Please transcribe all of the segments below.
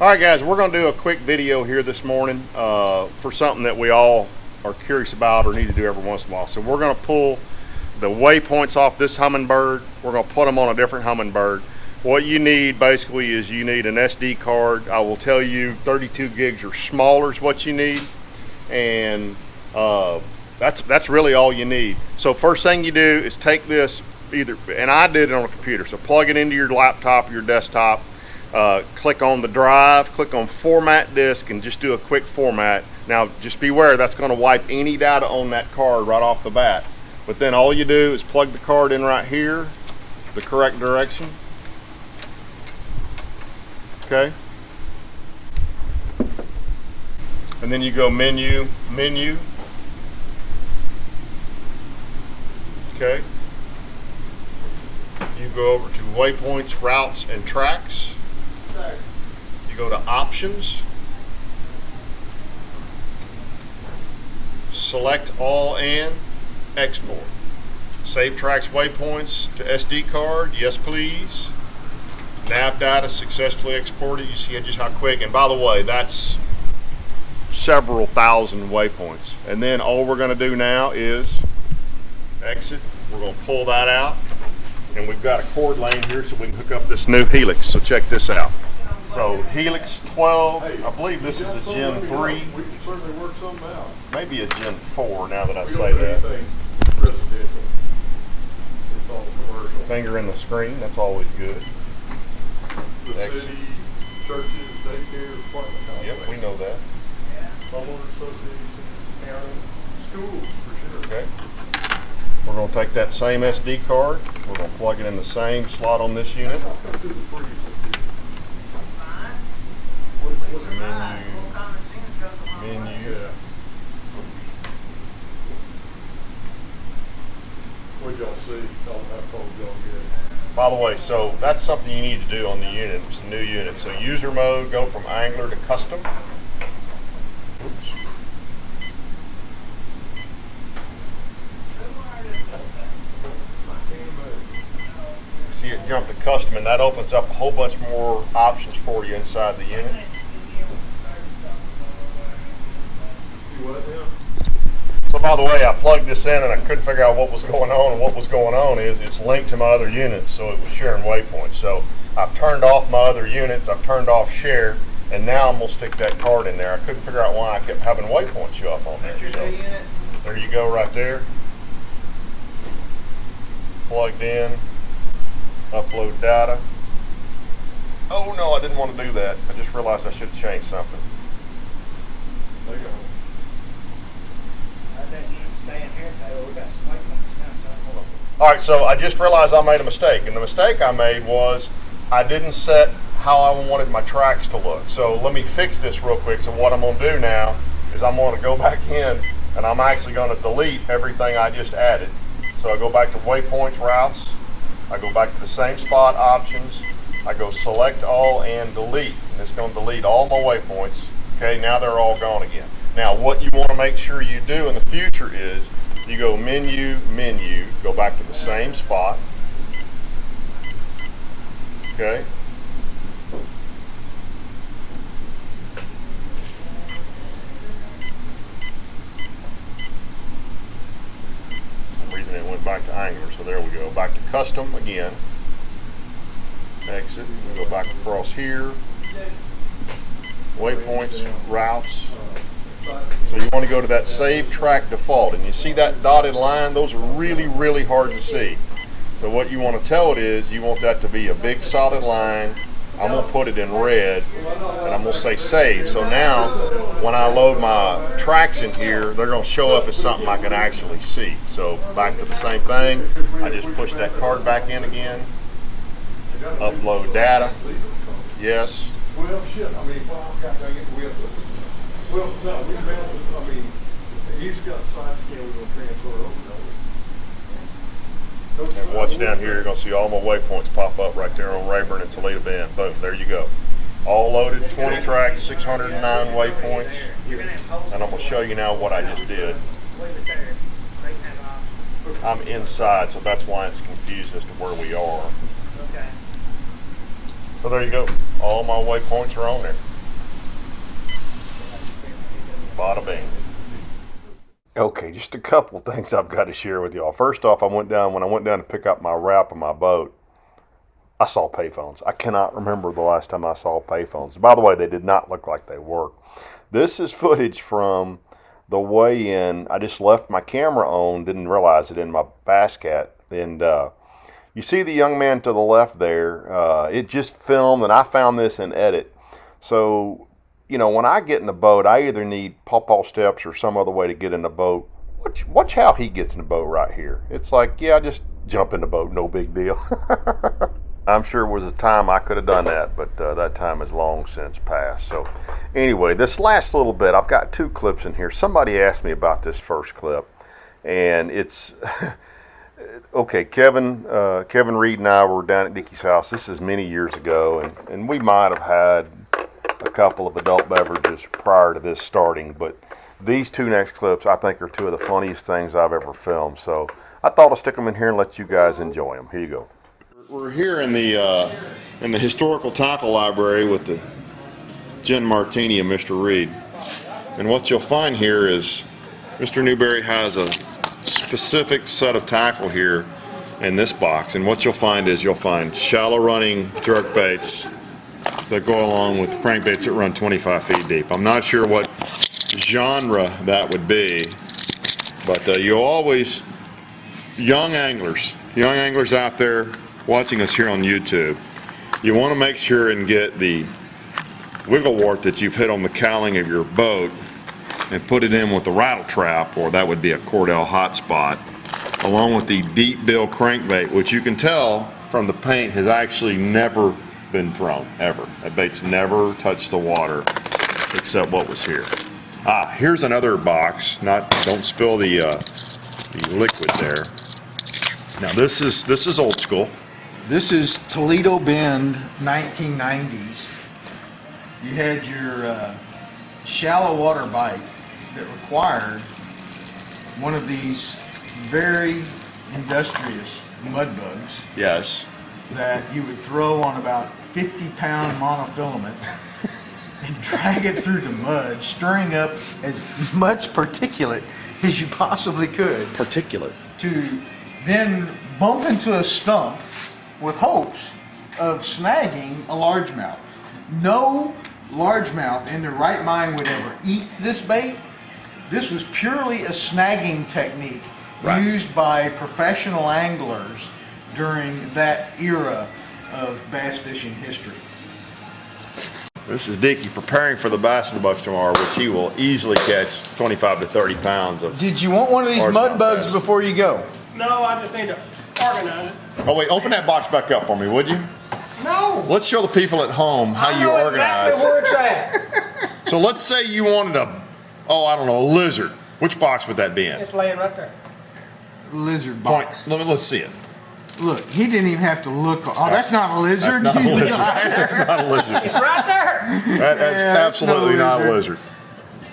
All right, guys, we're going to do a quick video here this morning for something that we all are curious about or need to do every once in a while. So we're going to pull the waypoints off this Humminbird. We're going to put them on a different Humminbird. What you need basically is you need an SD card. I will tell you 32 gigs or smaller is what you need, and that's really all you need. So first thing you do is take this and I did it on a computer, so plug it into your laptop or your desktop. Click on the drive, click on format disk, and just do a quick format. Now just beware, that's going to wipe any data on that card right off the bat. But then all you do is plug the card in right here, the correct direction. Okay. And then you go menu. Okay. You go over to Waypoints, Routes, and Tracks. You go to Options, select All and Export. Save tracks waypoints to SD card, yes please. Nav data successfully exported. You see just how quick, and by the way, that's several thousand waypoints. And then all we're going to do now is exit. We're going to pull that out, and we've got a cord lane here so we can hook up this new Helix. So check this out. So Helix 12, I believe this is a Gen 3. We can certainly work something out. Maybe a Gen 4 now that I say that. Residential. It's all commercial. Finger in the screen, that's always good. The city, churches, daycare, apartment complexes. Yep, we know that. Homeowner association, county, schools, for sure. Okay. We're going to take that same SD card. We're going to plug it in the same slot on this unit. Menu. Yeah. What y'all see? Y'all have told y'all get. By the way, so that's something you need to do on the unit. It's a new unit. So user mode, go from Angler to custom. Oops. See it jump to custom, and that opens up a whole bunch more options for you inside the unit. So by the way, I plugged this in and I couldn't figure out what was going on, and what was going on is it's linked to my other units, so it was sharing waypoints. So I've turned off my other units, I've turned off share, and now I'm going to stick that card in there. I couldn't figure out why I kept having waypoints show up on there. So there you go right there. Plugged in, upload data. Oh no, I didn't want to do that. I just realized I should have changed something. There you go. Alright, so I just realized I made a mistake, and the mistake I made was I didn't set how I wanted my tracks to look. So let me fix this real quick. So what I'm going to do now is I'm going to go back in, and I'm actually going to delete everything I just added. So I go back to Waypoints, Routes, I go back to the same spot, Options, I go Select All and Delete, and it's going to delete all my waypoints. Okay, now they're all gone again. Now what you want to make sure you do in the future is you go menu, go back to the same spot. Okay. For some reason it went back to Angler, so there we go. Back to custom again. Exit, we go back across here. Waypoints, routes. So you want to go to that save track default, and you see that dotted line? Those are really, really hard to see. So what you want to tell it is you want that to be a big solid line. I'm going to put it in red, and I'm going to say save. So now when I load my tracks in here, they're going to show up as something I can actually see. So back to the same thing. I just push that card back in again. Upload data. Yes. Well, shit, I mean, well, no, we found, I mean, he's got side scan we're going to transfer over. And watch down here, you're going to see all my waypoints pop up right there on Rayburn and Toledo Bend. Boom, there you go. All loaded, 20 tracks, 609 waypoints. And I'm going to show you now what I just did. I'm inside, so that's why it's confused as to where we are. So there you go. All my waypoints are on there. Okay, just a couple things I've got to share with y'all. First off, when I went down to pick up my wrap on my boat, I saw payphones. I cannot remember the last time I saw payphones. By the way, they did not look like they worked. This is footage from the weigh-in. I just left my camera on, didn't realize it, in my bass cat. And you see the young man to the left there. It just filmed, and I found this in edit. So, you know, when I get in the boat, I either need pawpaw steps or some other way to get in the boat. Watch how he gets in the boat right here. It's like, yeah, just jump in the boat, no big deal. I'm sure it was a time I could have done that, but that time is long since passed. So anyway, this last little bit, I've got 2 clips in here. Somebody asked me about this first clip, and it's okay. Kevin Reed and I were down at Dickie's house. This is many years ago, and we might have had a couple of adult beverages prior to this starting, but these 2 next clips I think are 2 of the funniest things I've ever filmed. So I thought I'd stick them in here and let you guys enjoy them. Here you go. We're here in the historical tackle library with the gin martini of Mr. Reed, and what you'll find here is Mr. Newberry has a specific set of tackle here in this box, and what you'll find is you'll find shallow running jerk baits that go along with crankbaits that run 25 feet deep. I'm not sure what genre that would be, but you always, young anglers out there watching us here on YouTube, you want to make sure and get the wiggle wart that you've hit on the cowling of your boat and put it in with the rattle trap, or that would be a Cordell hotspot, along with the deep bill crankbait, which you can tell from the paint has actually never been thrown, ever. That bait's never touched the water except what was here. Here's another box. Don't spill the liquid there. Now this is old school. This is Toledo Bend, 1990s. You had your shallow water bite that required one of these very industrious mud bugs. Yes. That you would throw on about 50-pound monofilament and drag it through the mud, stirring up as much particulate as you possibly could. Particulate. To then bump into a stump with hopes of snagging a largemouth. No largemouth in their right mind would ever eat this bait. This was purely a snagging technique used by professional anglers during that era of bass fishing history. This is Dickie preparing for the Bass in the Box tomorrow, which he will easily catch 25 to 30 pounds of. Did you want one of these mud bugs before you go? No, I just need to organize it. Oh wait, open that box back up for me, would you? No. Let's show the people at home how you organize. Exactly where it's at. So let's say you wanted a lizard. Which box would that be in? It's laying right there. Lizard box. Let's see it. Look, he didn't even have to look. Oh, that's not a lizard. That's not a lizard. That's not a lizard. It's right there. That's absolutely not a lizard.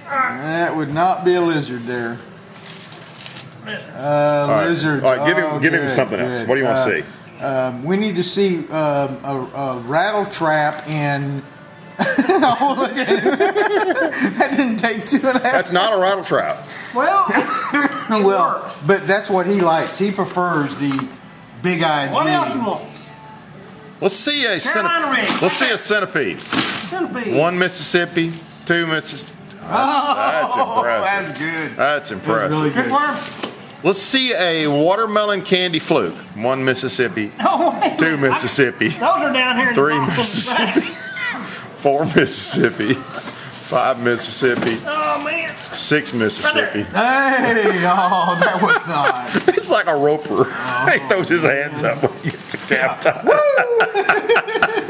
That would not be a lizard there. Lizard. All right, give him something else. What do you want to see? We need to see a rattle trap and. Oh, look at it. That didn't take 2.5 That's not a rattle trap. Well, it works. But that's what he likes. He prefers the big eye What else jig. you want? Let's see a centipede. Centipede. 1 Mississippi, 2 Mississippi. Oh, that's impressive. that's good. That's impressive. Really good. Tripworm. Let's see a watermelon candy fluke. 1 Mississippi, Oh, wait. 2 Mississippi, Those are down here in 3 the bottom. Mississippi, 4 Mississippi, 5 Mississippi, Oh, man. 6 Mississippi. Hey, oh, that was not. It's like a roper. He throws his hands up when he gets a captain.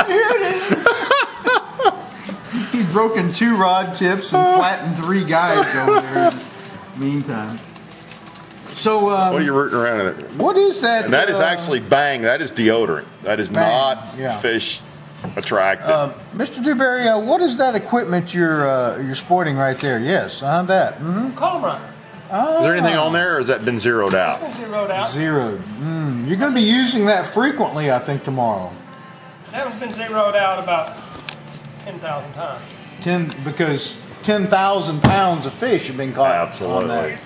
Here it is. He's broken 2 rod tips and flattened 3 guys over there in the meantime. So, What are you rooting around in there? what is that? And that is actually Bang. That is deodorant. That is Bang, not yeah. fish attractive. Mr. Dewberry, what is that equipment you're sporting right there? Yes, that. Mm-hmm. Comb runner. Is there anything on there, or has that been zeroed out? It's zeroed out. Zeroed. You're going to be using that frequently, I think, tomorrow. That has been zeroed out about 10,000 times. Because 10,000 pounds of fish have been caught Absolutely. on that.